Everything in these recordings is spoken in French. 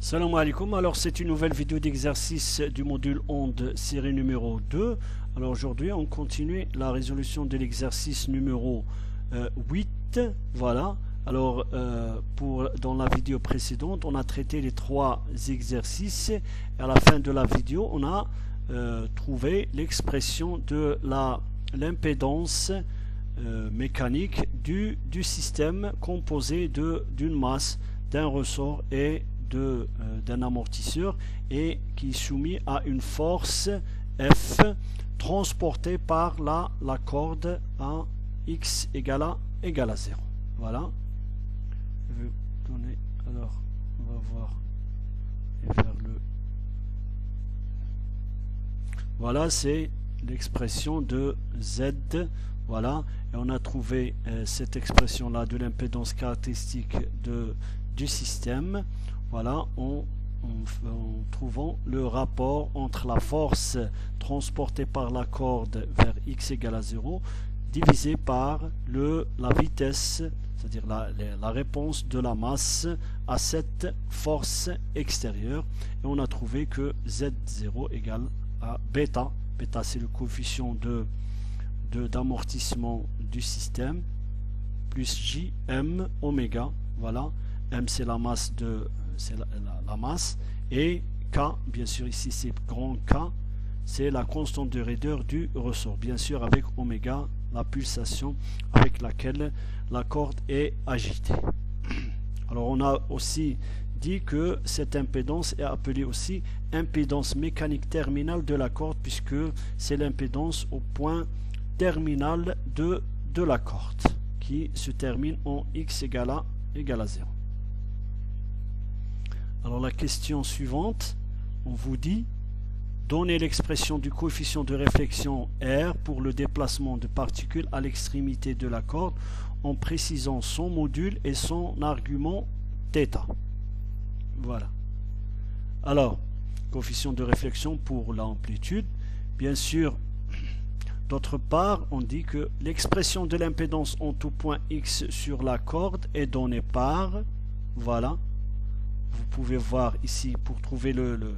Salam alaikum, alors c'est une nouvelle vidéo d'exercice du module onde série numéro 2. Alors aujourd'hui on continue la résolution de l'exercice numéro 8. Voilà, alors dans la vidéo précédente on a traité les 3 exercices et à la fin de la vidéo on a trouvé l'expression de l'impédance mécanique du système composé d'une masse, d'un ressort et d'un amortisseur et qui est soumis à une force F transportée par la corde à x égale à 0. Voilà. Je vais donner, alors on va voir et faire le. Voilà, c'est l'expression de Z. Voilà, et on a trouvé cette expression là de l'impédance caractéristique du système. Voilà, en trouvant le rapport entre la force transportée par la corde vers x égale à 0 divisé par la vitesse, c'est-à-dire la réponse de la masse à cette force extérieure. Et on a trouvé que Z0 égale à bêta. Bêta, c'est le coefficient d'amortissement du système, plus JM oméga. Voilà, M c'est la masse la masse, et K, bien sûr ici c'est grand K, c'est la constante de raideur du ressort, bien sûr avec oméga, la pulsation avec laquelle la corde est agitée. Alors on a aussi dit que cette impédance est appelée aussi impédance mécanique terminale de la corde, puisque c'est l'impédance au point terminal de la corde qui se termine en x égale à 0. Alors la question suivante, on vous dit, donnez l'expression du coefficient de réflexion R pour le déplacement de particules à l'extrémité de la corde en précisant son module et son argument θ. Voilà. Alors, coefficient de réflexion pour l'amplitude, bien sûr. D'autre part, on dit que l'expression de l'impédance en tout point X sur la corde est donnée par, voilà, vous pouvez voir ici, pour trouver le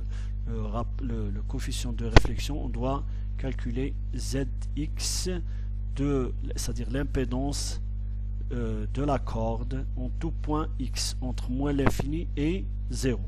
coefficient de réflexion, on doit calculer Zx, c'est-à-dire l'impédance de la corde en tout point X, entre moins l'infini et 0.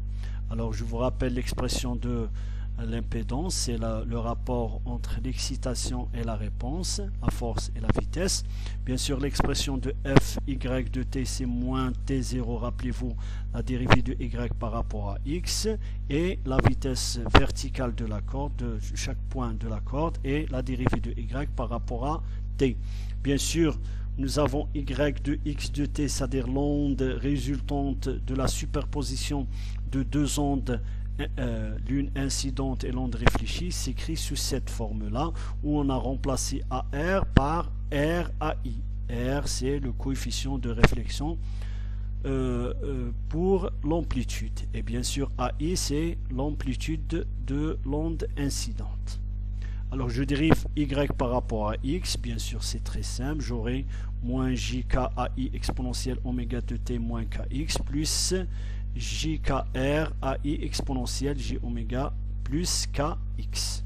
Alors je vous rappelle l'expression de l'impédance, c'est le rapport entre l'excitation et la réponse, la force et la vitesse. Bien sûr, l'expression de f y de t, c'est moins t0, rappelez-vous la dérivée de y par rapport à x, et la vitesse verticale de la corde, de chaque point de la corde, et la dérivée de y par rapport à t. Bien sûr, nous avons y de x de t, c'est-à-dire l'onde résultante de la superposition de deux ondes, l'une incidente et l'onde réfléchie, s'écrit sous cette forme-là, où on a remplacé AR par RAI. R, c'est le coefficient de réflexion pour l'amplitude. Et bien sûr, AI, c'est l'amplitude de l'onde incidente. Alors, je dérive Y par rapport à X. Bien sûr, c'est très simple. J'aurai moins JKAI exponentielle oméga de T moins KX plus JKR AI exponentielle J oméga plus KX.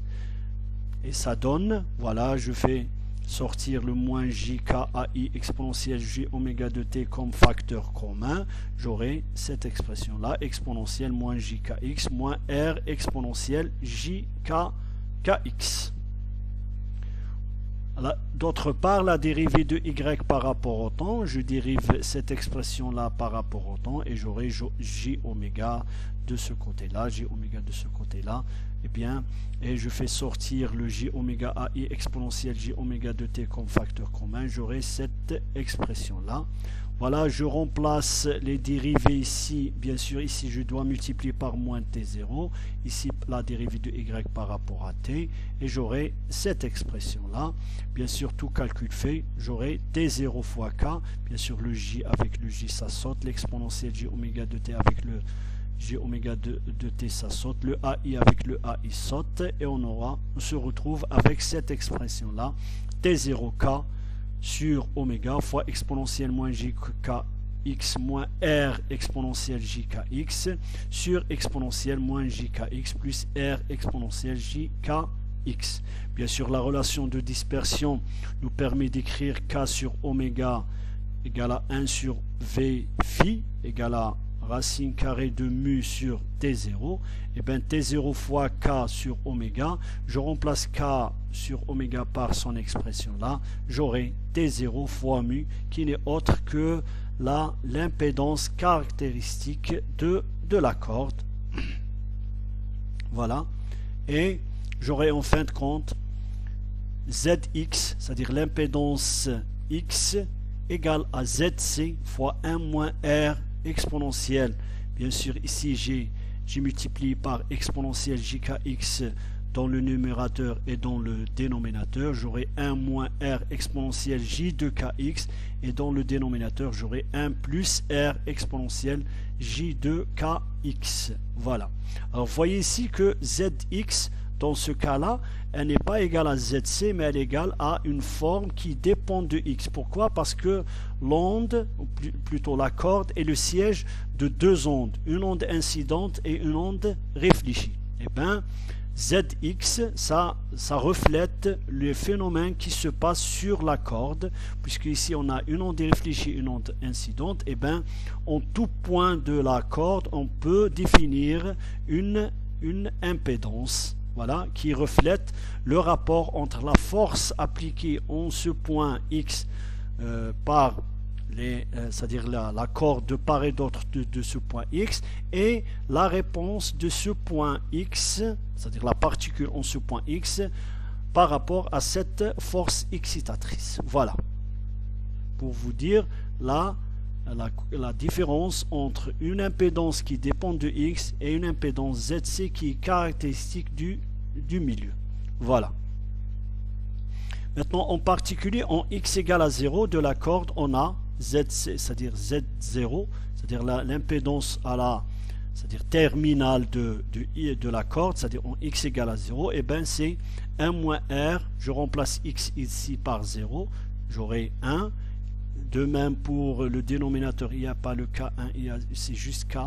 Et ça donne, voilà, je fais sortir le moins JKAI exponentielle J oméga de T comme facteur commun. J'aurai cette expression-là, exponentielle moins JKX moins R exponentielle JKX. D'autre part, la dérivée de Y par rapport au temps, je dérive cette expression-là par rapport au temps et j'aurai J oméga de ce côté-là, J oméga de ce côté-là. Et bien, et je fais sortir le J oméga AI exponentielle J oméga de T comme facteur commun, j'aurai cette expression-là. Voilà, je remplace les dérivées ici. Bien sûr, ici, je dois multiplier par moins T0. Ici, la dérivée de Y par rapport à T. Et j'aurai cette expression-là. Bien sûr, tout calcul fait, j'aurai T0 fois K. Bien sûr, le J avec le J, ça saute. L'exponentielle J oméga de T avec le J oméga de T, ça saute. Le AI avec le AI saute. Et on se retrouve avec cette expression-là. T0K sur oméga fois exponentielle moins jk x moins r exponentielle jkx sur exponentielle moins jkx plus r exponentielle jkx. Bien sûr, la relation de dispersion nous permet d'écrire k sur oméga égale à 1 sur v phi égale à racine carrée de mu sur t0. Et bien t0 fois k sur oméga, je remplace k sur oméga par son expression là, j'aurai t0 fois mu qui n'est autre que l'impédance caractéristique de la corde. Voilà. Et j'aurai en fin de compte zx, c'est-à-dire l'impédance x égale à zc fois 1 moins r exponentielle. Bien sûr, ici j'ai multiplié par exponentielle jkx dans le numérateur et dans le dénominateur. J'aurai 1 moins r exponentielle j de kx et dans le dénominateur j'aurai 1 plus r exponentielle j de kx. Voilà. Alors vous voyez ici que zx dans ce cas-là, elle n'est pas égale à zc, mais elle est égale à une forme qui dépend de x. Pourquoi? Parce que l'onde, ou plutôt la corde, est le siège de deux ondes, une onde incidente et une onde réfléchie. Eh bien, zx, ça reflète le phénomène qui se passe sur la corde, puisque ici on a une onde réfléchie, une onde incidente. Eh bien, en tout point de la corde, on peut définir une impédance. Voilà, qui reflète le rapport entre la force appliquée en ce point X par c'est-à-dire la corde de part et d'autre de ce point X et la réponse de ce point X, c'est-à-dire la particule en ce point X par rapport à cette force excitatrice. Voilà, pour vous dire la différence entre une impédance qui dépend de X et une impédance ZC qui est caractéristique du milieu. Voilà. Maintenant, en particulier, en X égale à 0 de la corde, on a ZC, c'est-à-dire Z0, c'est-à-dire l'impédance c'est-à-dire terminale de la corde, c'est-à-dire en X égale à 0, et bien c'est 1 moins R, je remplace X ici par 0, j'aurai 1. De même pour le dénominateur, il n'y a pas le K1, c'est juste K.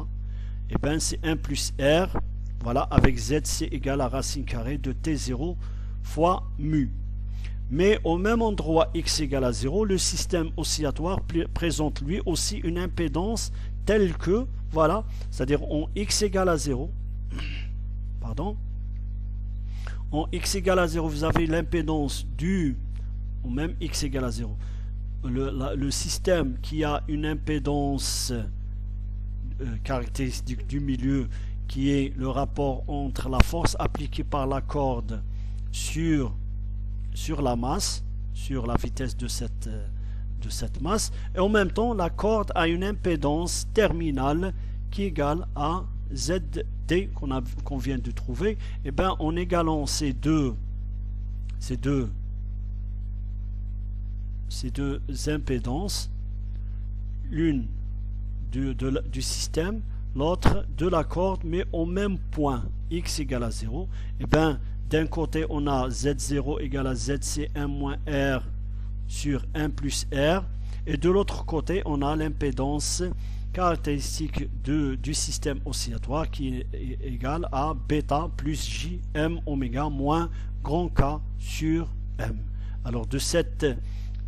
Et bien c'est 1 plus R, voilà, avec ZC égale à racine carrée de T0 fois mu. Mais au même endroit X égale à 0, le système oscillatoire présente lui aussi une impédance telle que, voilà, c'est-à-dire en X égale à 0, pardon, en X égale à 0, vous avez l'impédance au même X égale à 0. Le système qui a une impédance caractéristique du milieu qui est le rapport entre la force appliquée par la corde sur la masse, sur la vitesse de cette masse, et en même temps la corde a une impédance terminale qui est égale à ZT qu'on vient de trouver. Et bien en égalant ces deux impédances, l'une du système, l'autre de la corde, mais au même point, X égale à 0, et bien d'un côté on a Z0 égale à ZC1 moins R sur 1 plus R, et de l'autre côté on a l'impédance caractéristique du système oscillatoire qui est égale à bêta plus JM oméga moins grand K sur M. Alors de cette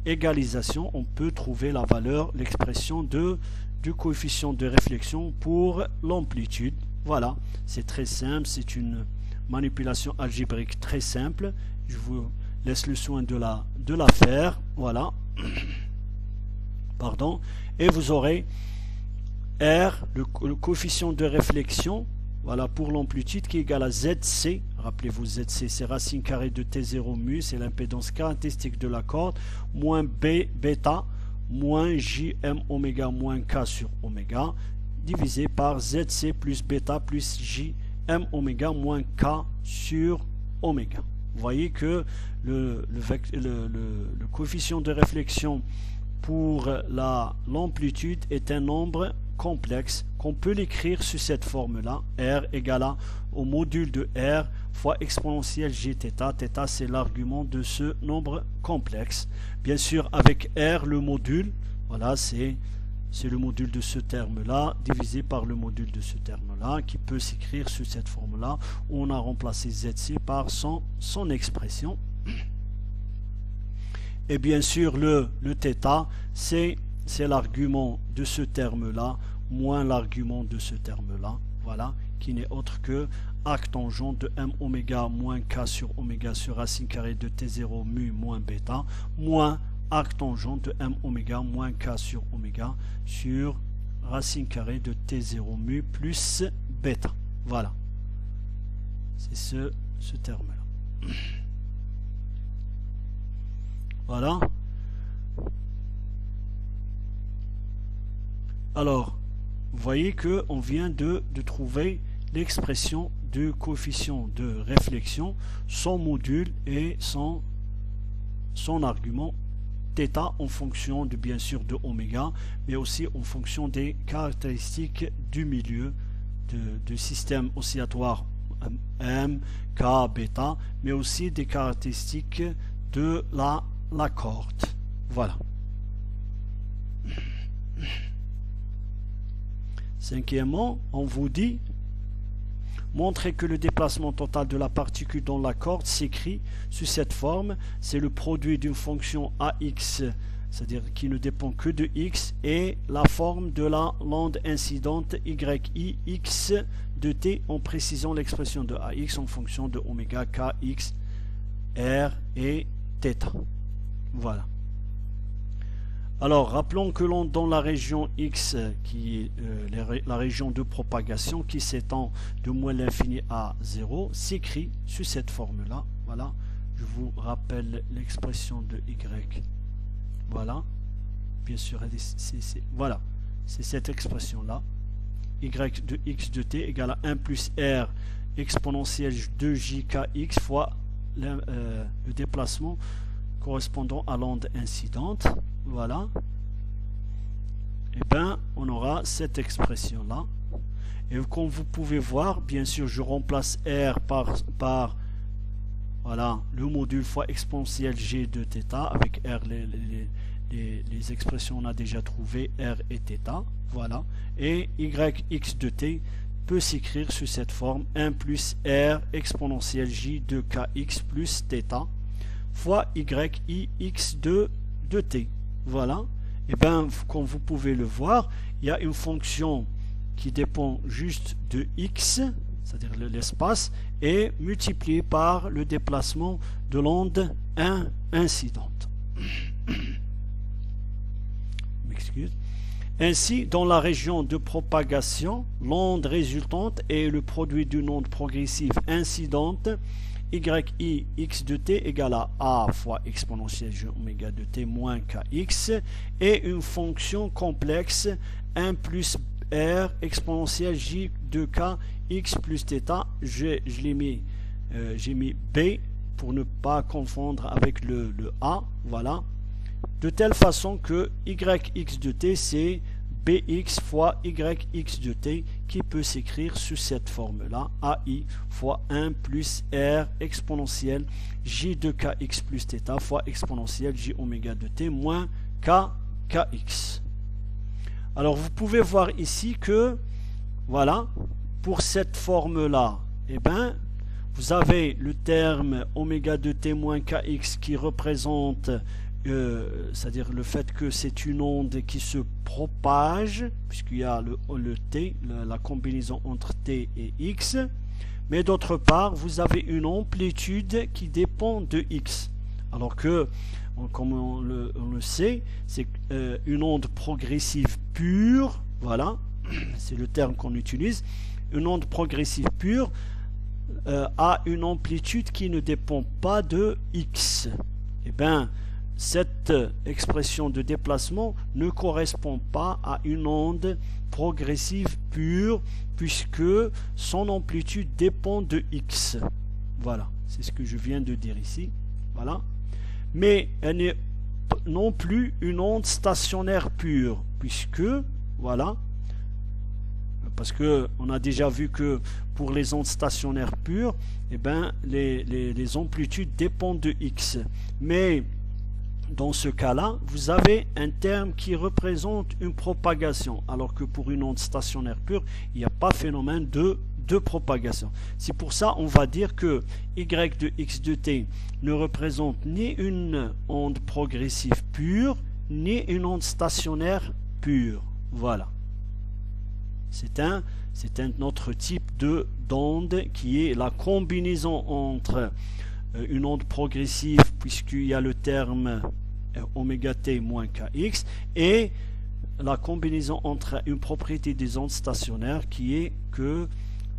égalisation, on peut trouver la valeur, l'expression du coefficient de réflexion pour l'amplitude. Voilà, c'est très simple, c'est une manipulation algébrique très simple. Je vous laisse le soin de la faire. Voilà. Pardon. Et vous aurez R, le coefficient de réflexion, voilà, pour l'amplitude qui est égal à ZC. Rappelez-vous, ZC, c'est racine carrée de T0 mu, c'est l'impédance caractéristique de la corde, moins B, bêta, moins JM oméga moins K sur oméga, divisé par ZC plus bêta plus JM oméga moins K sur oméga. Vous voyez que le coefficient de réflexion pour l'amplitude est un nombre complexe qu'on peut l'écrire sous cette forme-là, R égale au module de R fois exponentielle Gθ. Θ, c'est l'argument de ce nombre complexe. Bien sûr, avec R, le module, voilà, c'est c'est le module de ce terme-là divisé par le module de ce terme-là qui peut s'écrire sous cette forme-là où on a remplacé ZC par son expression. Et bien sûr, le θ, c'est l'argument de ce terme-là moins l'argument de ce terme-là, voilà, qui n'est autre que arc tangent de m oméga moins k sur oméga sur racine carrée de t0 mu moins bêta moins arc tangent de m oméga moins k sur oméga sur racine carrée de t0 mu plus bêta. Voilà. C'est ce terme-là. Voilà. Alors, vous voyez qu'on vient de trouver l'expression du coefficient de réflexion, son module et son argument θ en fonction de bien sûr de oméga, mais aussi en fonction des caractéristiques du milieu du système oscillatoire M, K, bêta, mais aussi des caractéristiques de la corde. Voilà. Cinquièmement, on vous dit montrer que le déplacement total de la particule dans la corde s'écrit sous cette forme. C'est le produit d'une fonction AX, c'est-à-dire qui ne dépend que de X, et la forme de la onde incidente YI X de T en précisant l'expression de AX en fonction de oméga K, X, R et θ. Voilà. Alors, rappelons que l'onde dans la région X, qui est la région de propagation, qui s'étend de moins l'infini à 0, s'écrit sous cette forme-là. Voilà, je vous rappelle l'expression de Y. Voilà, bien sûr, voilà, c'est cette expression-là. Y de X de T égale à 1 plus R exponentielle de JKX fois le déplacement correspondant à l'onde incidente. Voilà. Et bien, on aura cette expression-là. Et comme vous pouvez voir, bien sûr, je remplace R par voilà, le module fois exponentielle G de θ. Avec R, les expressions on a déjà trouvé, R et θ. Voilà. Et YX de T peut s'écrire sous cette forme 1 plus R exponentielle J de KX plus θ fois YIX de T. Voilà. Et bien, comme vous pouvez le voir, il y a une fonction qui dépend juste de X, c'est-à-dire l'espace, et multipliée par le déplacement de l'onde incidente. M'excuse. Ainsi, dans la région de propagation, l'onde résultante est le produit d'une onde progressive incidente YI X de T égale à A fois exponentielle G oméga de T moins KX et une fonction complexe 1 plus R exponentielle J de K X plus θ. J'ai mis B pour ne pas confondre avec le A. Voilà. De telle façon que YX de T c'est Bx fois Yx de T qui peut s'écrire sous cette forme-là, AI fois 1 plus R exponentielle J de Kx plus θ fois exponentielle J oméga de T moins Kx. Alors vous pouvez voir ici que, voilà, pour cette forme-là, eh bien, vous avez le terme oméga de T moins Kx qui représente c'est-à-dire le fait que c'est une onde qui se propage, puisqu'il y a le T, la combinaison entre T et X, mais d'autre part, vous avez une amplitude qui dépend de X. Alors que, comme on le sait, c'est une onde progressive pure, voilà, c'est le terme qu'on utilise, une onde progressive pure a une amplitude qui ne dépend pas de X. Eh bien, cette expression de déplacement ne correspond pas à une onde progressive pure puisque son amplitude dépend de X. Voilà, c'est ce que je viens de dire ici. Voilà. Mais elle n'est non plus une onde stationnaire pure puisque, voilà, parce qu'on a déjà vu que pour les ondes stationnaires pures, eh ben, les amplitudes dépendent de X. Mais dans ce cas-là, vous avez un terme qui représente une propagation, alors que pour une onde stationnaire pure, il n'y a pas phénomène de propagation. C'est pour ça on va dire que y de x de t ne représente ni une onde progressive pure, ni une onde stationnaire pure. Voilà. C'est un autre type d'onde qui est la combinaison entre une onde progressive, puisqu'il y a le terme oméga t moins kx, et la combinaison entre une propriété des ondes stationnaires qui est que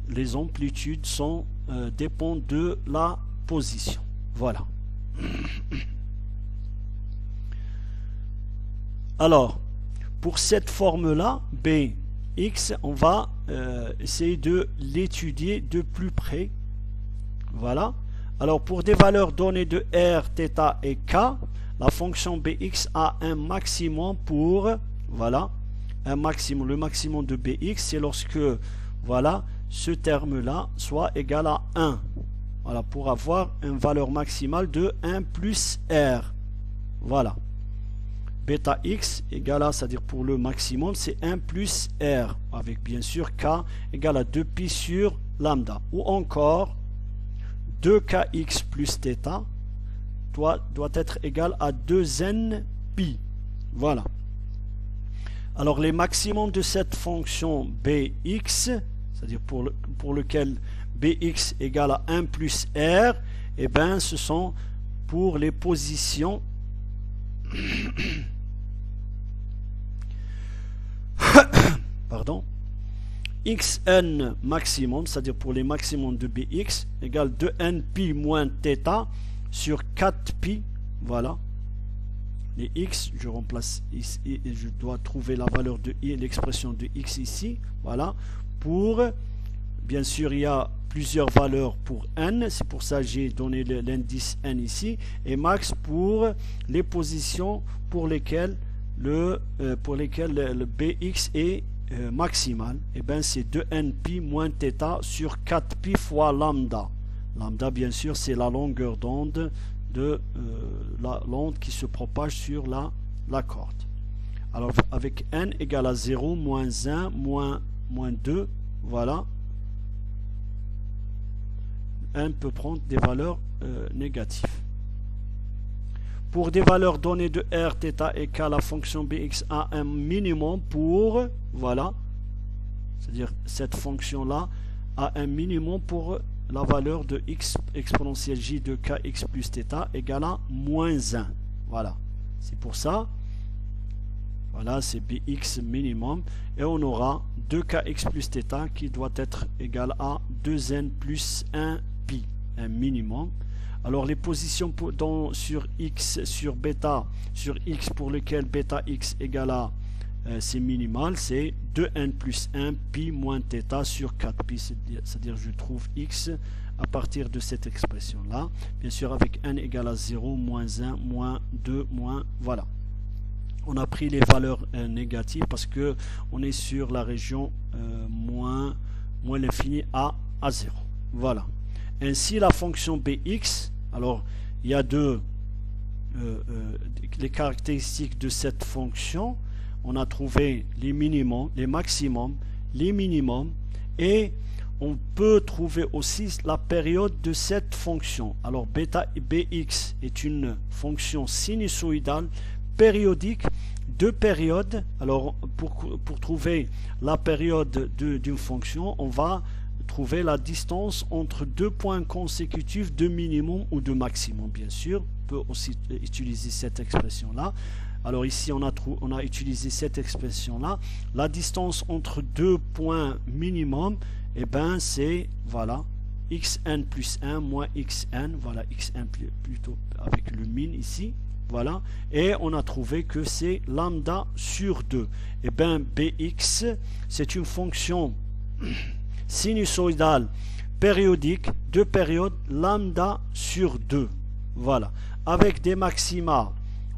les amplitudes dépendent de la position. Voilà. Alors, pour cette forme-là, Bx, on va essayer de l'étudier de plus près. Voilà. Alors, pour des valeurs données de R, θ et K, la fonction Bx a un maximum pour, voilà, un maximum. Le maximum de Bx, c'est lorsque, voilà, ce terme-là soit égal à 1. Voilà, pour avoir une valeur maximale de 1 plus R. Voilà. Bêta x égale à, c'est-à-dire pour le maximum, c'est 1 plus R, avec bien sûr K égale à 2pi sur lambda. Ou encore, 2kx plus θ doit être égal à 2n pi. Voilà. Alors, les maximums de cette fonction Bx, c'est-à-dire pour lequel Bx égale à 1 plus R, et bien ce sont pour les positions pardon, xn maximum, c'est-à-dire pour les maximums de Bx égale 2n pi moins θ sur 4pi, voilà. Les x, je remplace ici, et je dois trouver la valeur de i, l'expression de x ici, voilà. Pour, bien sûr, il y a plusieurs valeurs pour n, c'est pour ça que j'ai donné l'indice n ici, et max pour les positions pour lesquelles le Bx est maximal. Et bien c'est 2n pi moins θ sur 4pi fois lambda. Lambda, bien sûr, c'est la longueur d'onde de l'onde qui se propage sur la corde. Alors avec n égale à 0, moins 1, moins 2, voilà, n peut prendre des valeurs négatives. Pour des valeurs données de R, θ et K, la fonction Bx a un minimum pour, voilà, c'est-à-dire cette fonction-là a un minimum pour la valeur de x exponentielle j de kx plus θ égale à moins 1. Voilà, c'est pour ça, voilà, c'est Bx minimum, et on aura 2kx plus θ qui doit être égal à 2n plus 1 pi, un minimum. Alors les positions sur x, sur bêta, sur x pour lequel bêta x égale à, c'est minimal, c'est 2n plus 1 pi moins θ sur 4pi, c'est-à-dire je trouve x à partir de cette expression-là. Bien sûr avec n égale à 0, moins 1, moins 2, moins, voilà. On a pris les valeurs négatives parce que on est sur la région moins l'infini à 0. Voilà. Ainsi la fonction Bx, alors il y a les caractéristiques de cette fonction. On a trouvé les minimums, les maximums, les minimums, et on peut trouver aussi la période de cette fonction. Alors Bx est une fonction sinusoïdale périodique de période. Alors pour trouver la période d'une fonction, on va trouver la distance entre deux points consécutifs de minimum ou de maximum, bien sûr. On peut aussi utiliser cette expression-là. Alors ici, on a utilisé cette expression-là. La distance entre deux points minimum, et ben c'est, voilà, xn plus 1 moins xn, voilà, xn plutôt avec le min ici, voilà. Et on a trouvé que c'est lambda sur 2. Et ben Bx, c'est une fonction sinusoïdale périodique de période lambda sur 2. Voilà. Avec des maxima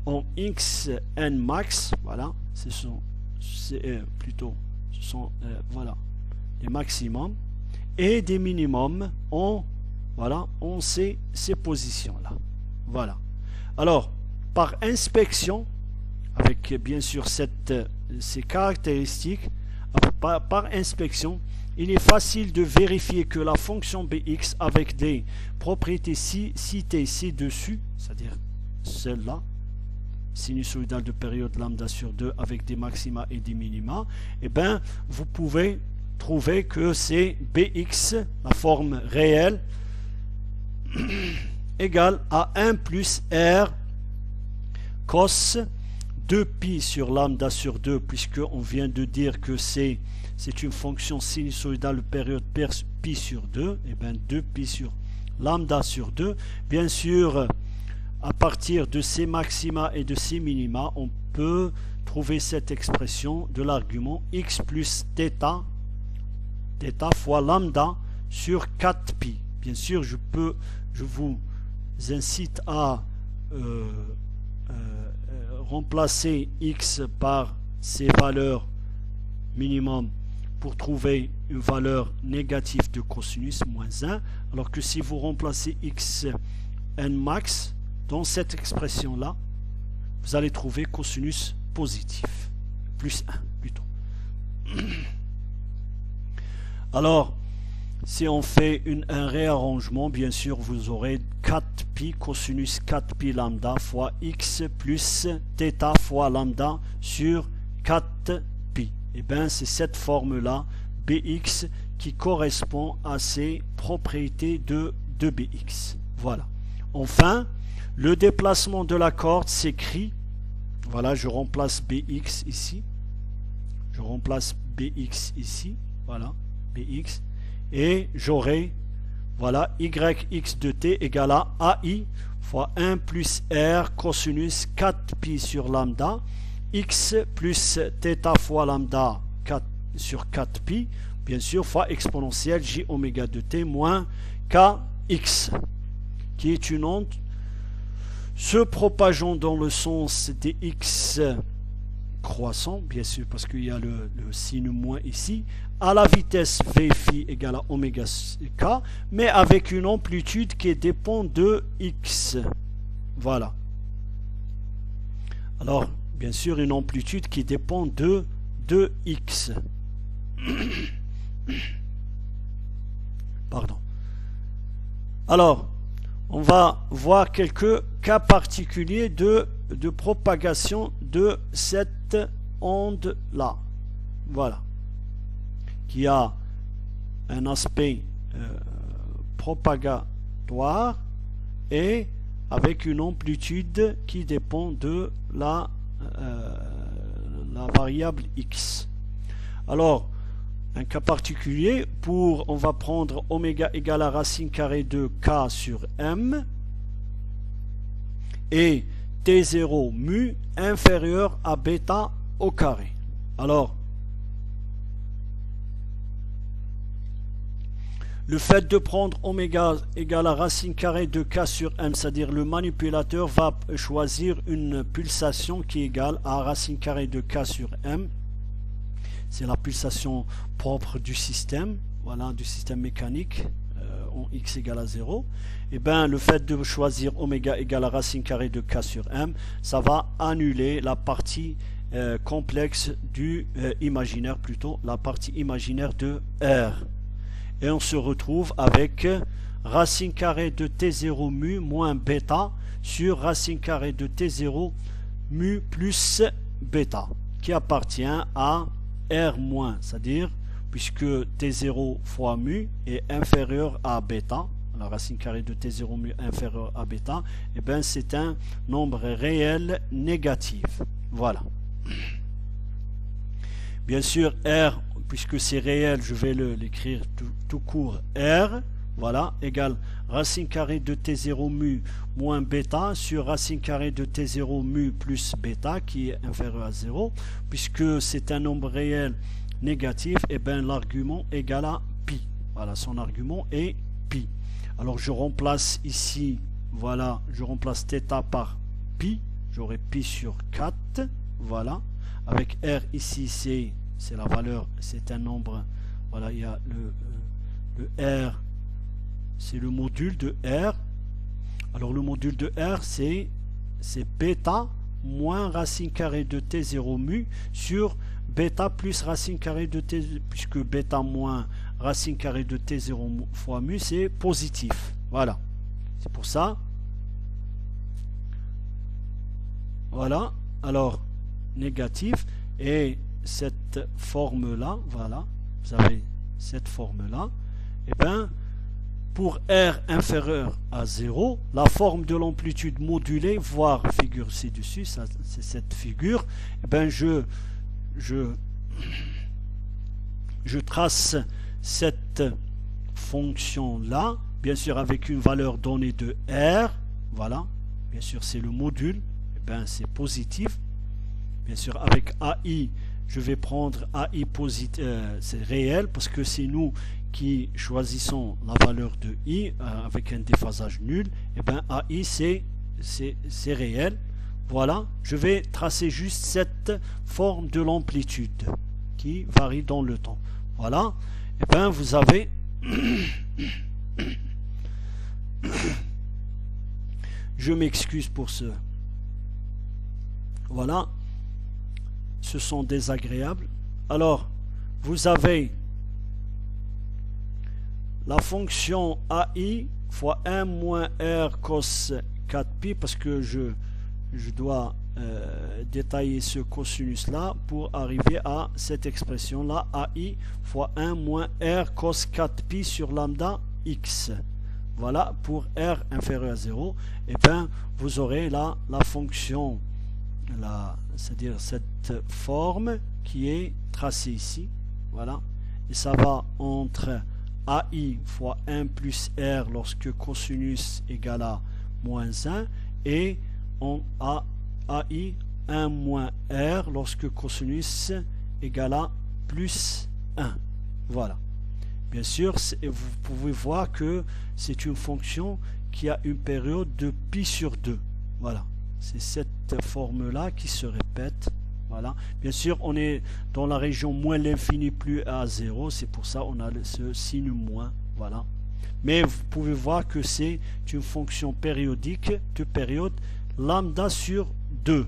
en xn max, voilà, ce sont voilà, les maximums, et des minimums en, voilà, en ces positions là. Voilà. Alors par inspection, avec bien sûr ces caractéristiques, par inspection, il est facile de vérifier que la fonction bx avec des propriétés citées ci-dessus, c'est-à-dire celle-là, sinusoïdale de période lambda sur 2 avec des maxima et des minima, et bien vous pouvez trouver que c'est bx, la forme réelle, égale à 1 plus r cos 2pi sur lambda sur 2, puisqu'on vient de dire que c'est une fonction sinusoïdale de période pi sur 2, et bien 2pi sur lambda sur 2. Bien sûr, à partir de ces maxima et de ces minima, on peut trouver cette expression de l'argument x plus θ fois lambda sur 4pi. Bien sûr, je vous incite à remplacer x par ces valeurs minimum pour trouver une valeur négative de cosinus moins 1, alors que si vous remplacez x n max dans cette expression là, vous allez trouver cosinus positif, plus 1 plutôt. Alors si on fait un réarrangement, bien sûr vous aurez 4pi cosinus 4pi lambda fois x plus θ fois lambda sur 4pi. Et bien c'est cette forme là bx qui correspond à ces propriétés de bx. Voilà. Enfin, le déplacement de la corde s'écrit, voilà, je remplace bx ici, voilà, bx, et j'aurai, voilà, yx de t égale à ai fois 1 plus r cosinus 4pi sur lambda, x plus θ fois lambda 4 sur 4pi, bien sûr, fois exponentielle j oméga de t moins kx, qui est une onde se propageant dans le sens des x croissant, bien sûr, parce qu'il y a le signe moins ici, à la vitesse v phi égale à oméga k, mais avec une amplitude qui dépend de x. Voilà. Alors, bien sûr, une amplitude qui dépend de x. Pardon. Alors, on va voir quelques cas particuliers de propagation de cette onde-là. Voilà. Qui a un aspect propagatoire et avec une amplitude qui dépend de la variable x. Alors, un cas particulier, on va prendre oméga égale à racine carrée de k sur m et t0 mu inférieur à bêta au carré. Alors, le fait de prendre oméga égale à racine carrée de k sur m, c'est-à-dire le manipulateur va choisir une pulsation qui est égale à racine carrée de k sur m. C'est la pulsation propre du système, voilà, du système mécanique en x égale à 0. Et bien le fait de choisir oméga égale à racine carrée de k sur m, ça va annuler la partie complexe du imaginaire, plutôt la partie imaginaire de R. Et on se retrouve avec racine carrée de t0 mu moins bêta sur racine carrée de t0 mu plus bêta, qui appartient à R moins, c'est-à-dire puisque t0 fois mu est inférieur à bêta, la racine carrée de t0 mu inférieur à bêta, et bien c'est un nombre réel négatif. Voilà. Bien sûr, R, puisque c'est réel, je vais l'écrire tout court, R, voilà, égale racine carrée de t0 mu moins bêta sur racine carrée de t0 mu plus bêta, qui est inférieur à 0. Puisque c'est un nombre réel négatif, et bien l'argument égale à pi. Voilà, son argument est pi. Alors je remplace ici, voilà, je remplace θ par pi, j'aurai pi sur 4, voilà. Avec R ici, c'est la valeur, c'est un nombre, voilà, il y a le R, c'est le module de R. Alors le module de R, c'est c'est bêta moins racine carrée de t0 mu sur bêta plus racine carrée de t, puisque bêta moins racine carrée de t0 fois mu, c'est positif. Voilà. C'est pour ça. Voilà. Alors, négatif. Et cette forme-là, voilà, vous avez cette forme-là, et bien, pour R inférieur à 0, la forme de l'amplitude modulée, voire figure ci-dessus, c'est cette figure, et bien je trace cette fonction-là, bien sûr avec une valeur donnée de R, voilà, bien sûr c'est le module, et bien c'est positif, bien sûr avec AI, je vais prendre AI positif, c'est réel, parce que c'est nous qui choisissons la valeur de I avec un déphasage nul, et bien AI c'est réel. Voilà, je vais tracer juste cette forme de l'amplitude qui varie dans le temps. Voilà, et bien vous avez je m'excuse pour ce. Voilà, ce sont désagréables. Alors, vous avez la fonction AI fois 1 moins R cos 4pi, parce que je dois détailler ce cosinus là pour arriver à cette expression là, AI fois 1 moins R cos 4pi sur lambda x. Voilà, pour R inférieur à 0, et bien vous aurez là la fonction, c'est-à-dire cette forme qui est tracée ici, voilà, et ça va entre AI fois 1 plus R lorsque cosinus égale à moins 1 et on a AI 1 moins R lorsque cosinus égale à plus 1. Voilà. Bien sûr, vous pouvez voir que c'est une fonction qui a une période de pi sur 2. Voilà. C'est cette forme-là qui se répète. Voilà. Bien sûr, on est dans la région moins l'infini plus à 0. C'est pour ça qu'on a ce signe moins. Voilà. Mais vous pouvez voir que c'est une fonction périodique de période lambda sur 2.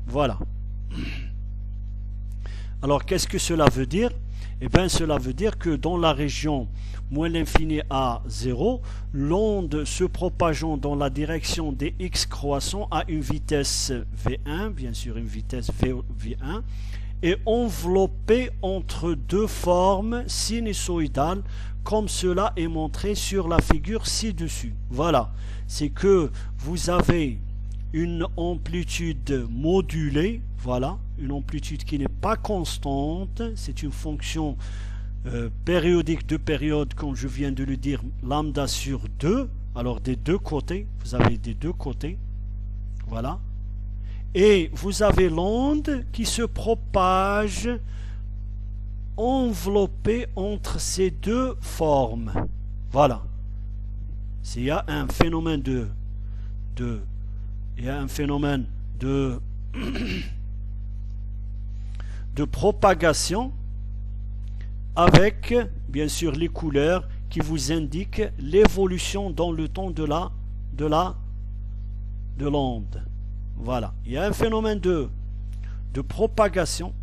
Voilà. Alors, qu'est-ce que cela veut dire? Eh bien, cela veut dire que dans la région moins l'infini à 0, l'onde se propageant dans la direction des x croissants à une vitesse v1, bien sûr une vitesse v1, est enveloppée entre deux formes sinusoïdales, comme cela est montré sur la figure ci-dessus. Voilà, c'est que vous avez une amplitude modulée, voilà, une amplitude qui n'est pas constante, c'est une fonction périodique de période, comme je viens de le dire, lambda sur 2, alors des deux côtés, vous avez des deux côtés, voilà, et vous avez l'onde qui se propage enveloppée entre ces deux formes, voilà, il y a un phénomène de propagation avec bien sûr les couleurs qui vous indiquent l'évolution dans le temps de l'onde. Voilà, il y a un phénomène de propagation,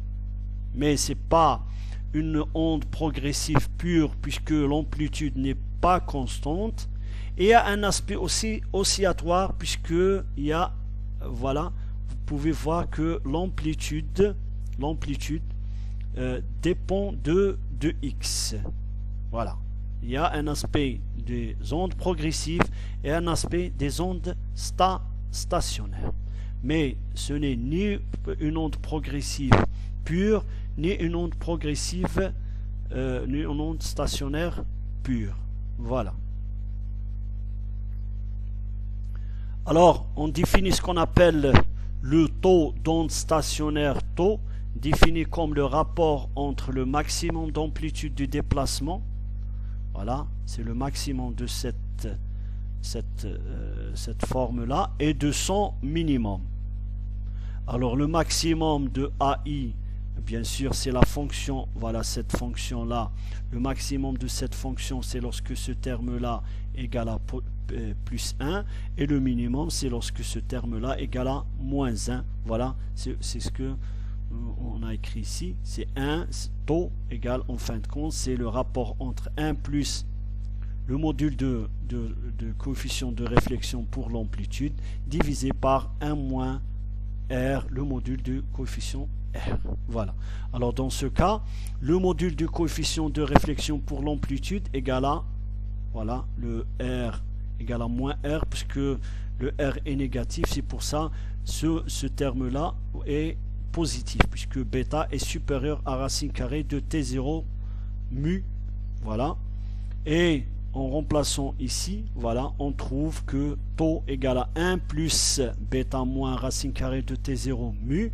mais c'est pas une onde progressive pure puisque l'amplitude n'est pas constante. Et il y a un aspect aussi oscillatoire puisque il y a, voilà, vous pouvez voir que l'amplitude dépend de x. Voilà. Il y a un aspect des ondes progressives et un aspect des ondes stationnaires. Mais ce n'est ni une onde progressive pure, ni une onde progressive, ni une onde stationnaire pure. Voilà. Alors, on définit ce qu'on appelle le taux d'onde stationnaire taux, défini comme le rapport entre le maximum d'amplitude du déplacement, voilà, c'est le maximum de cette forme-là, et de son minimum. Alors le maximum de AI bien sûr, c'est la fonction, voilà cette fonction-là. Le maximum de cette fonction, c'est lorsque ce terme-là égale à plus 1. Et le minimum, c'est lorsque ce terme-là égale à moins 1. Voilà, c'est ce que on a écrit ici. C'est 1, taux égale, en fin de compte, c'est le rapport entre 1 plus le module de coefficient de réflexion pour l'amplitude divisé par 1 moins R, le module de coefficient R. Voilà. Alors dans ce cas, le module du coefficient de réflexion pour l'amplitude égale à, voilà, le R égale à moins R, puisque le R est négatif. C'est pour ça ce terme-là est positif, puisque bêta est supérieur à racine carrée de T0 mu. Voilà. Et en remplaçant ici, voilà, on trouve que taux égale à 1 plus bêta moins racine carrée de T0 mu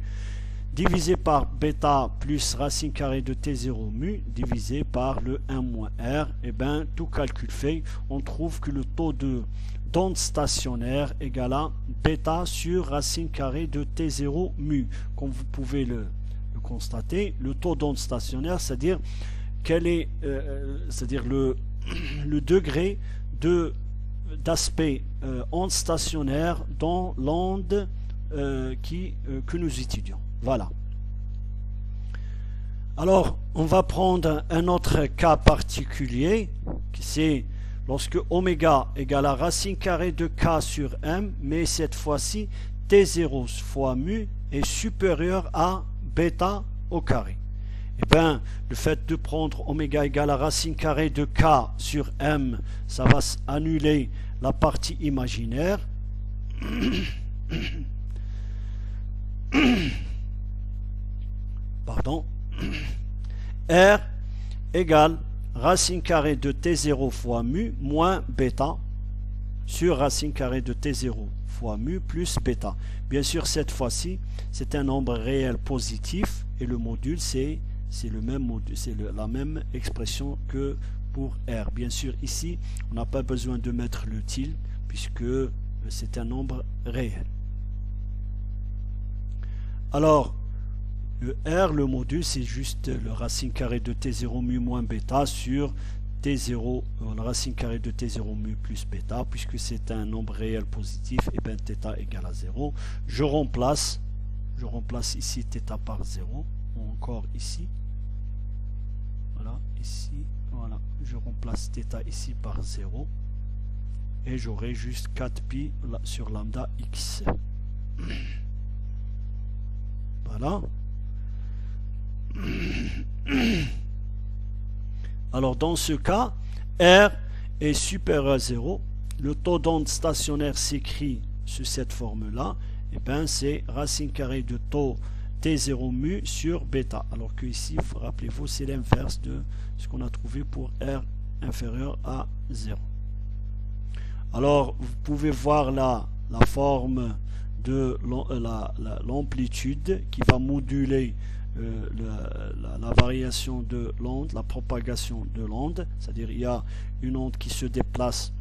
divisé par bêta plus racine carrée de T0 mu divisé par le 1 moins R. Et bien, tout calcul fait, on trouve que le taux d'onde stationnaire égale à bêta sur racine carrée de T0 mu. Comme vous pouvez le constater, le taux d'onde stationnaire, c'est-à-dire quel est, c'est-à-dire le degré d'aspect onde stationnaire dans l'onde que nous étudions. Voilà. Alors, on va prendre un autre cas particulier, qui c'est lorsque oméga égale à racine carrée de k sur m, mais cette fois-ci, T0 fois mu est supérieur à bêta au carré. Eh bien, le fait de prendre oméga égale à racine carrée de k sur m, ça va annuler la partie imaginaire. Pardon. R égale racine carrée de T0 fois mu moins bêta sur racine carrée de T0 fois mu plus bêta. Bien sûr, cette fois-ci, c'est un nombre réel positif et le module, c'est le même module, c'est la même expression que pour R. Bien sûr, ici, on n'a pas besoin de mettre le tilde puisque c'est un nombre réel. Alors, le R, le module, c'est juste le racine carrée de T0 mu moins bêta sur T0, la racine carrée de T0 mu plus bêta, puisque c'est un nombre réel positif, et bien θ égale à 0. Je remplace ici θ par 0, ou encore ici. Voilà, ici, voilà, je remplace θ ici par 0, et j'aurai juste 4pi sur lambda x. Voilà. Alors dans ce cas, R est supérieur à 0. Le taux d'onde stationnaire s'écrit sous cette forme-là. Et bien c'est racine carrée de taux T0 mu sur bêta. Alors que ici, rappelez-vous, c'est l'inverse de ce qu'on a trouvé pour R inférieur à 0. Alors vous pouvez voir là la forme de l'amplitude qui va moduler la variation de l'onde, la propagation de l'onde, c'est-à-dire il y a une onde qui se déplace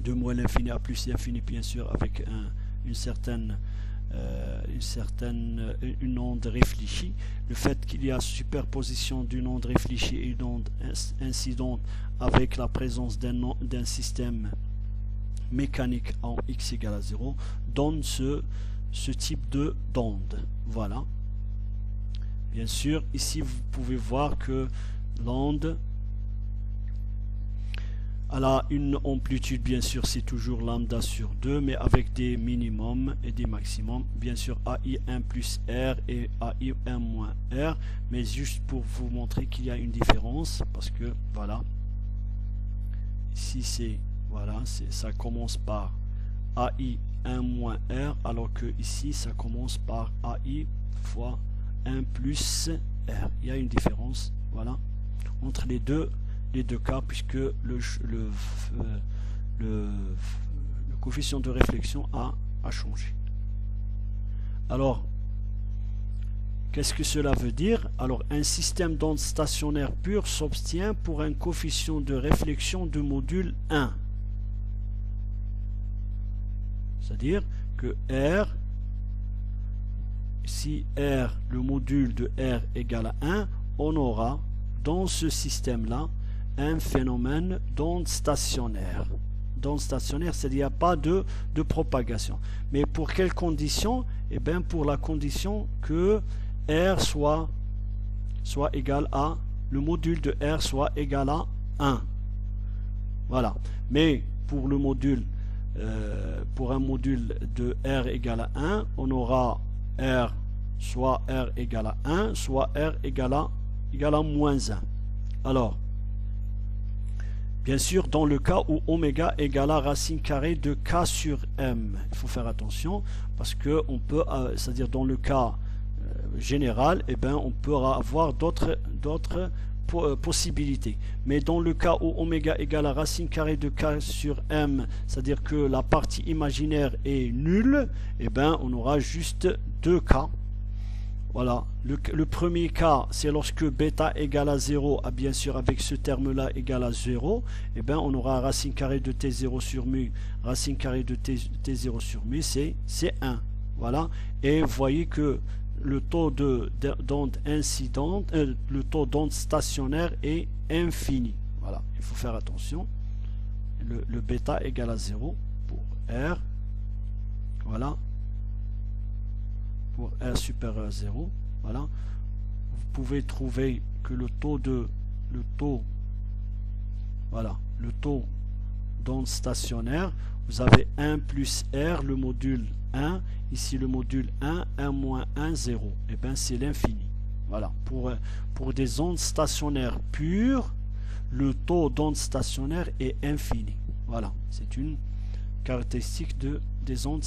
de moins l'infini à plus l'infini, bien sûr, avec une onde réfléchie. Le fait qu'il y a superposition d'une onde réfléchie et une onde incidente avec la présence d'un système mécanique en x égale à 0 donne ce type d'onde. Voilà. Bien sûr, ici vous pouvez voir que l'onde a une amplitude, bien sûr c'est toujours lambda sur 2, mais avec des minimums et des maximums. Bien sûr AI1 plus R et AI1 moins R, mais juste pour vous montrer qu'il y a une différence, parce que voilà, ici c'est, voilà, ça commence par AI1 moins R, alors que ici ça commence par AI fois 1 plus R. Il y a une différence, voilà, entre les deux cas, puisque le coefficient de réflexion a changé. Alors, qu'est-ce que cela veut dire? Alors, un système d'onde stationnaire pure s'obtient pour un coefficient de réflexion de module 1. C'est-à-dire que R si R, le module de R égale à 1, on aura dans ce système-là un phénomène d'onde stationnaire. D'onde stationnaire, c'est-à-dire qu'il n'y a pas de propagation. Mais pour quelle condition? Eh bien, pour la condition que R soit égal à, le module de R soit égal à 1. Voilà. Mais pour le module, pour un module de R égale à 1, on aura R, soit R égale à 1, soit R égale à moins 1. Alors, bien sûr, dans le cas où oméga égale à racine carrée de K sur M, il faut faire attention parce que on peut, c'est-à-dire dans le cas général, eh ben, on peut avoir d'autres possibilités. Mais dans le cas où oméga égale à racine carrée de K sur M, c'est-à-dire que la partie imaginaire est nulle, eh ben, on aura juste deux cas. Voilà, le premier cas, c'est lorsque bêta égale à 0, bien sûr avec ce terme-là égale à 0, et bien on aura racine carrée de t0 sur mu, racine carrée de t0 sur mu, c'est 1. Voilà, et vous voyez que le taux d'onde incidente, le taux d'onde stationnaire est infini. Voilà, il faut faire attention. Le bêta égale à 0 pour R. Voilà. Pour R supérieur à 0, voilà, vous pouvez trouver que le taux d'onde stationnaire, vous avez 1 plus R, le module 1, ici le module 1, 1 moins 1, 0, et bien c'est l'infini. Voilà, pour des ondes stationnaires pures, le taux d'onde stationnaire est infini. Voilà, c'est une caractéristique des ondes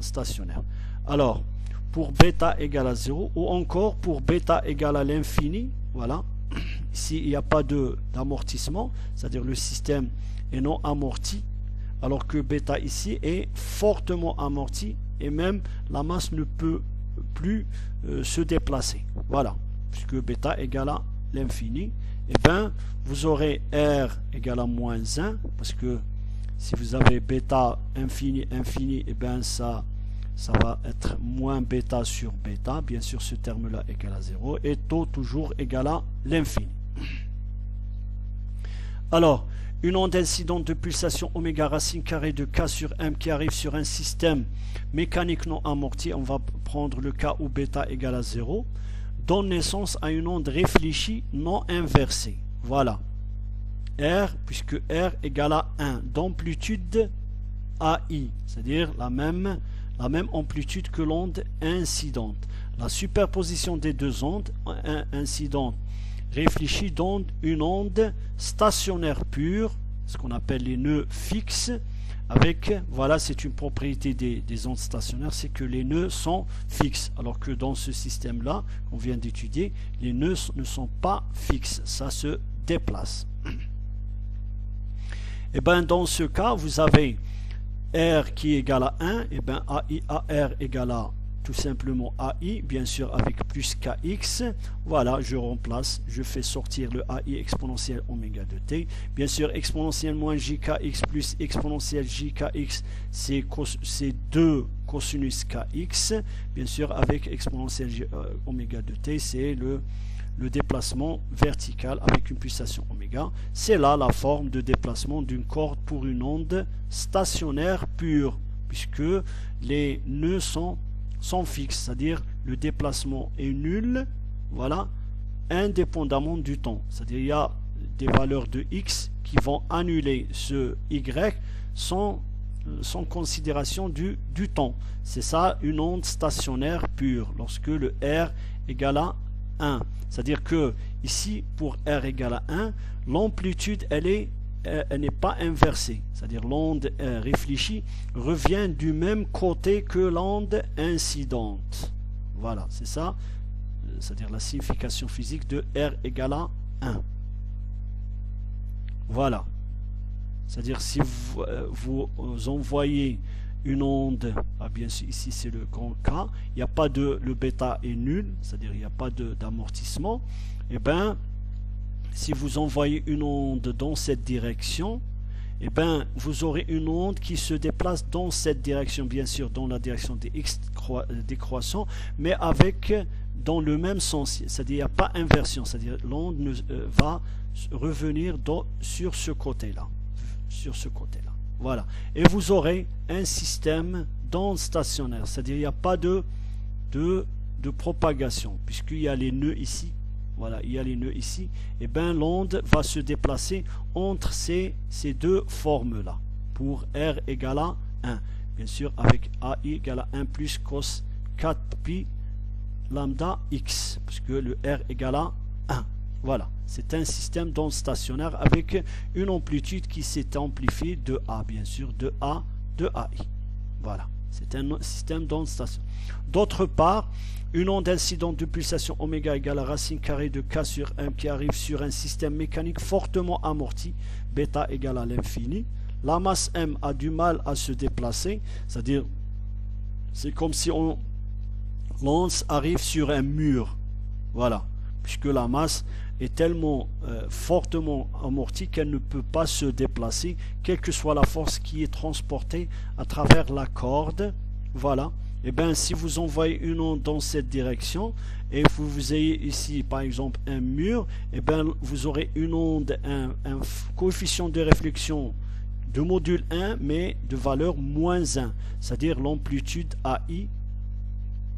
stationnaires. Alors, pour bêta égale à 0 ou encore pour bêta égale à l'infini, voilà, ici il n'y a pas d'amortissement, c'est-à-dire le système est non amorti, alors que bêta ici est fortement amorti et même la masse ne peut plus se déplacer. Voilà, puisque bêta égale à l'infini, et bien vous aurez R égale à moins 1, parce que si vous avez bêta infini, et bien ça va être moins bêta sur bêta, bien sûr ce terme-là égale à 0, et taux toujours égal à l'infini. Alors, une onde incidente de pulsation oméga racine carrée de K sur M qui arrive sur un système mécanique non amorti, on va prendre le cas où bêta égale à 0, donne naissance à une onde réfléchie non inversée. Voilà. R, puisque R égale à 1, d'amplitude AI, c'est-à-dire la même amplitude que l'onde incidente. La superposition des deux ondes incidentes réfléchies donne une onde stationnaire pure, ce qu'on appelle les nœuds fixes, avec, voilà, c'est une propriété des ondes stationnaires, c'est que les nœuds sont fixes, alors que dans ce système-là, qu'on vient d'étudier, les nœuds ne sont pas fixes, ça se déplace. Et bien dans ce cas, vous avez R qui est égal à 1, et bien AI AR égale à tout simplement AI, bien sûr avec plus KX. Voilà, je remplace, je fais sortir le AI exponentielle oméga de t. Bien sûr, exponentielle moins JKX plus exponentielle JKX, c'est 2 cosinus KX. Bien sûr, avec exponentielle oméga de t, c'est le déplacement vertical avec une pulsation oméga. C'est là la forme de déplacement d'une corde pour une onde stationnaire pure, puisque les nœuds sont fixes, c'est-à-dire le déplacement est nul, voilà, indépendamment du temps. C'est-à-dire il y a des valeurs de x qui vont annuler ce y sans considération du temps. C'est ça une onde stationnaire pure, lorsque le R égale à 1. C'est-à-dire que ici, pour R égale à 1, l'amplitude, elle n'est pas inversée. C'est-à-dire l'onde réfléchie revient du même côté que l'onde incidente. Voilà, c'est ça. C'est-à-dire la signification physique de R égale à 1. Voilà. C'est-à-dire si vous envoyez une onde, bien sûr ici c'est le grand K, il n'y a pas le bêta est nul, c'est-à-dire il n'y a pas d'amortissement, et bien si vous envoyez une onde dans cette direction, eh ben, vous aurez une onde qui se déplace dans cette direction, bien sûr, dans la direction des x décroissant, mais avec dans le même sens, c'est-à-dire il n'y a pas inversion, c'est-à-dire l'onde va revenir sur ce côté-là, voilà. Et vous aurez un système d'onde stationnaire, c'est-à-dire il n'y a pas de propagation, puisqu'il y a les nœuds ici. Voilà, il y a les nœuds ici. Et bien l'onde va se déplacer entre ces deux formes-là, pour R égale à 1. Bien sûr, avec AI égale à 1 plus cos 4 pi lambda x, puisque le R égale à 1. Voilà, c'est un système d'onde stationnaire avec une amplitude qui s'est amplifiée de A, bien sûr, de A, de AI. Voilà, c'est un système d'onde stationnaire. D'autre part, une onde incidente de pulsation oméga égale à racine carrée de k sur m qui arrive sur un système mécanique fortement amorti, bêta égale à l'infini. La masse m a du mal à se déplacer, c'est-à-dire c'est comme si l'onde arrive sur un mur, voilà, puisque la masse est tellement fortement amortie qu'elle ne peut pas se déplacer, quelle que soit la force qui est transportée à travers la corde, voilà. Et bien si vous envoyez une onde dans cette direction et vous ayez ici par exemple un mur, et bien vous aurez une onde, un coefficient de réflexion de module 1 mais de valeur moins 1, c'est-à-dire l'amplitude AI,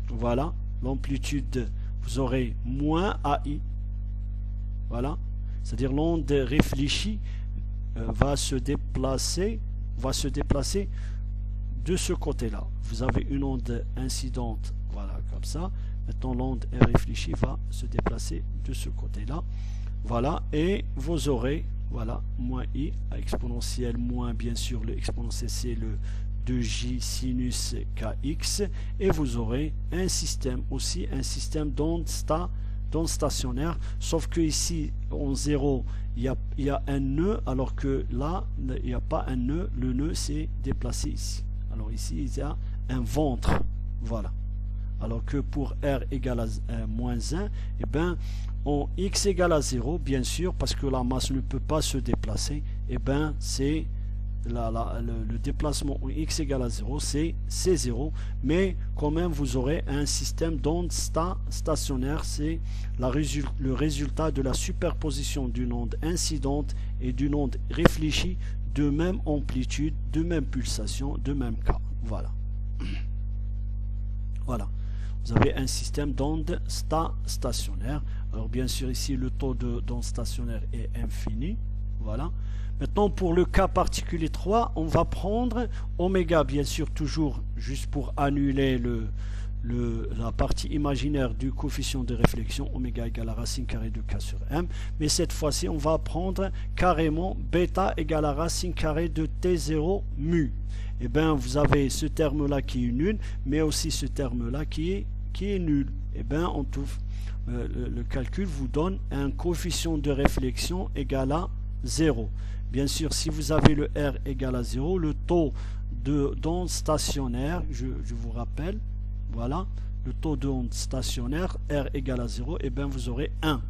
voilà, l'amplitude, vous aurez moins AI, voilà, c'est-à-dire l'onde réfléchie va se déplacer de ce côté-là. Vous avez une onde incidente, voilà, comme ça. Maintenant, l'onde réfléchie va se déplacer de ce côté-là. Voilà, et vous aurez, voilà, moins i, exponentielle moins, bien sûr, le exponentiel, c'est le 2j sinus kx, et vous aurez un système aussi, un système d'onde stationnaire, sauf que ici, en 0, il y a un nœud, alors que là, il n'y a pas un nœud, le nœud s'est déplacé ici. Alors ici, il y a un ventre, voilà. Alors que pour R égale à moins 1, et bien, en x égale à 0, bien sûr, parce que la masse ne peut pas se déplacer, et bien, c'est le déplacement en x égale à 0, c'est 0, mais quand même, vous aurez un système d'onde stationnaire, c'est le résultat de la superposition d'une onde incidente et d'une onde réfléchie de même amplitude, de même pulsation, de même cas. Voilà. Voilà. Vous avez un système d'onde stationnaire. Alors bien sûr ici le taux d'onde stationnaire est infini. Voilà. Maintenant pour le cas particulier 3, on va prendre oméga, bien sûr toujours juste pour annuler la partie imaginaire du coefficient de réflexion, oméga égale à racine carrée de k sur m, mais cette fois-ci on va prendre carrément bêta égale à racine carrée de t0 mu. Et bien vous avez ce terme là qui est nul, mais aussi ce terme là qui est nul. Et bien on trouve le calcul vous donne un coefficient de réflexion égal à 0. Bien sûr, si vous avez le R égal à 0, le taux d'onde stationnaire, je vous rappelle, voilà, le taux d'onde stationnaire, R égale à 0, et bien vous aurez 1.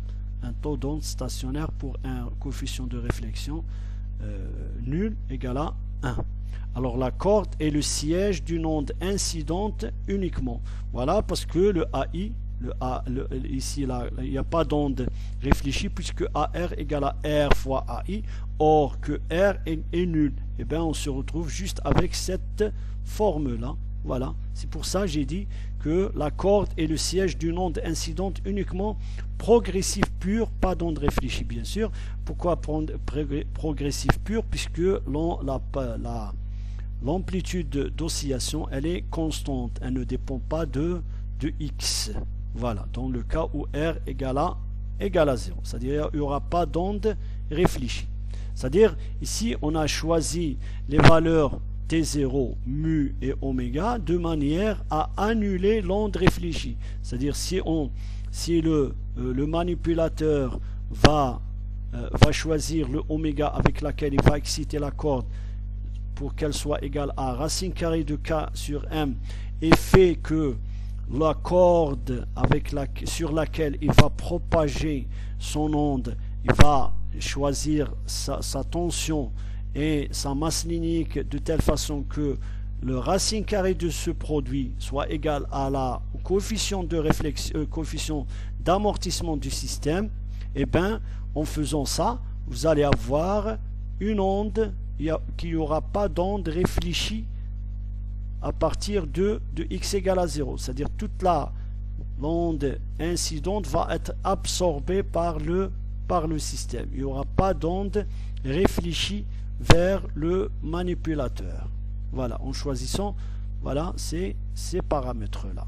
Un taux d'onde stationnaire pour un coefficient de réflexion nul égal à 1. Alors la corde est le siège d'une onde incidente uniquement. Voilà, parce que le AI, ici là, il n'y a pas d'onde réfléchie puisque AR égale à R fois AI. Or que R est nul. Et bien on se retrouve juste avec cette forme-là. Voilà, c'est pour ça que j'ai dit que la corde est le siège d'une onde incidente uniquement progressive pure, pas d'onde réfléchie bien sûr. Pourquoi prendre progressive pure? Puisque l'amplitude d'oscillation elle est constante, elle ne dépend pas de x. Voilà, dans le cas où R égale à 0, c'est-à-dire il n'y aura pas d'onde réfléchie. C'est-à-dire ici on a choisi les valeurs T0, mu et oméga de manière à annuler l'onde réfléchie. C'est-à-dire si le manipulateur va choisir le oméga avec laquelle il va exciter la corde pour qu'elle soit égale à racine carrée de k sur m et fait que la corde sur laquelle il va propager son onde, il va choisir sa tension et sa masse linéique de telle façon que le racine carrée de ce produit soit égal à la coefficient de coefficient d'amortissement du système, et bien en faisant ça, vous allez avoir une onde qui n'aura pas d'onde réfléchie à partir de x égale à 0, c'est-à-dire toute l'onde incidente va être absorbée par le système. Il n'y aura pas d'onde réfléchie vers le manipulateur. Voilà, en choisissant ces paramètres-là.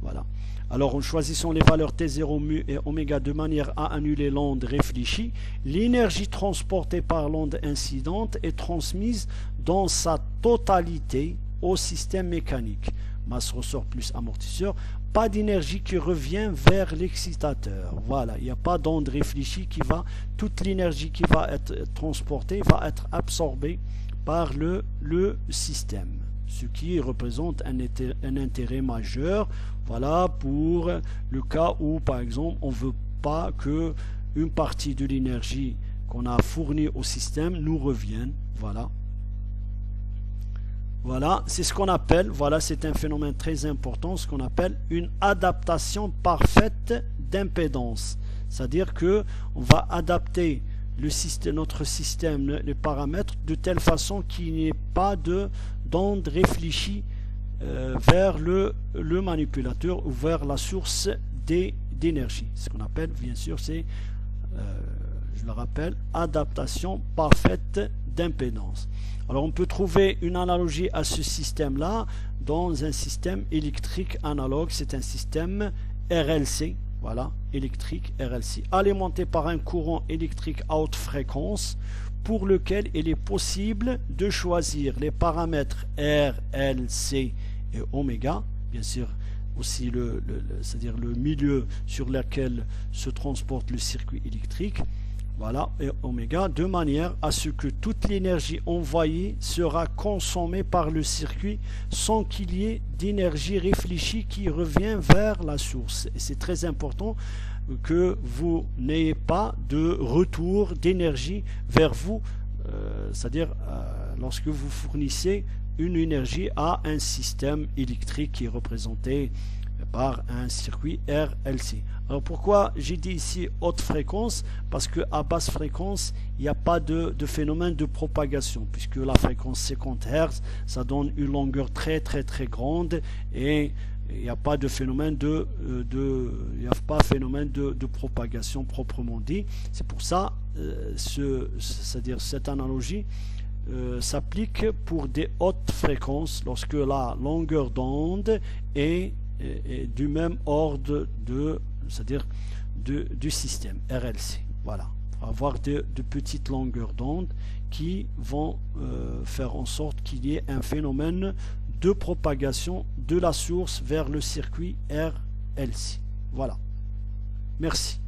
Voilà. Alors, en choisissant les valeurs T0, mu et oméga de manière à annuler l'onde réfléchie, l'énergie transportée par l'onde incidente est transmise dans sa totalité au système mécanique. Masse ressort plus amortisseur. Pas d'énergie qui revient vers l'excitateur. Voilà, il n'y a pas d'onde réfléchie qui va... Toute l'énergie qui va être transportée va être absorbée par le système. Ce qui représente un intérêt majeur, voilà, pour le cas où, par exemple, on ne veut pas que une partie de l'énergie qu'on a fournie au système nous revienne. Voilà. Voilà, c'est ce qu'on appelle, voilà, c'est un phénomène très important, ce qu'on appelle une adaptation parfaite d'impédance. C'est-à-dire que on va adapter notre système, les paramètres, de telle façon qu'il n'y ait pas d'onde réfléchie vers le manipulateur ou vers la source d'énergie. Ce qu'on appelle, bien sûr, c'est, je le rappelle, adaptation parfaite d'impédance. Alors on peut trouver une analogie à ce système-là dans un système électrique analogue. C'est un système RLC, voilà, électrique RLC, alimenté par un courant électrique à haute fréquence pour lequel il est possible de choisir les paramètres R, L, C et oméga, bien sûr aussi c'est-à-dire le milieu sur lequel se transporte le circuit électrique. Voilà, et oméga, de manière à ce que toute l'énergie envoyée sera consommée par le circuit sans qu'il y ait d'énergie réfléchie qui revient vers la source. Et c'est très important que vous n'ayez pas de retour d'énergie vers vous, c'est-à-dire lorsque vous fournissez une énergie à un système électrique qui est représenté par un circuit RLC. Alors pourquoi j'ai dit ici haute fréquence? Parce qu'à basse fréquence, il n'y a pas de phénomène de propagation, puisque la fréquence 50 Hz, ça donne une longueur très grande et il n'y a pas de phénomène de propagation proprement dit. C'est pour ça, c'est-à-dire cette analogie s'applique pour des hautes fréquences lorsque la longueur d'onde est du même ordre c'est-à-dire du système RLC. Voilà, pour avoir de petites longueurs d'onde qui vont faire en sorte qu'il y ait un phénomène de propagation de la source vers le circuit RLC. Voilà. Merci.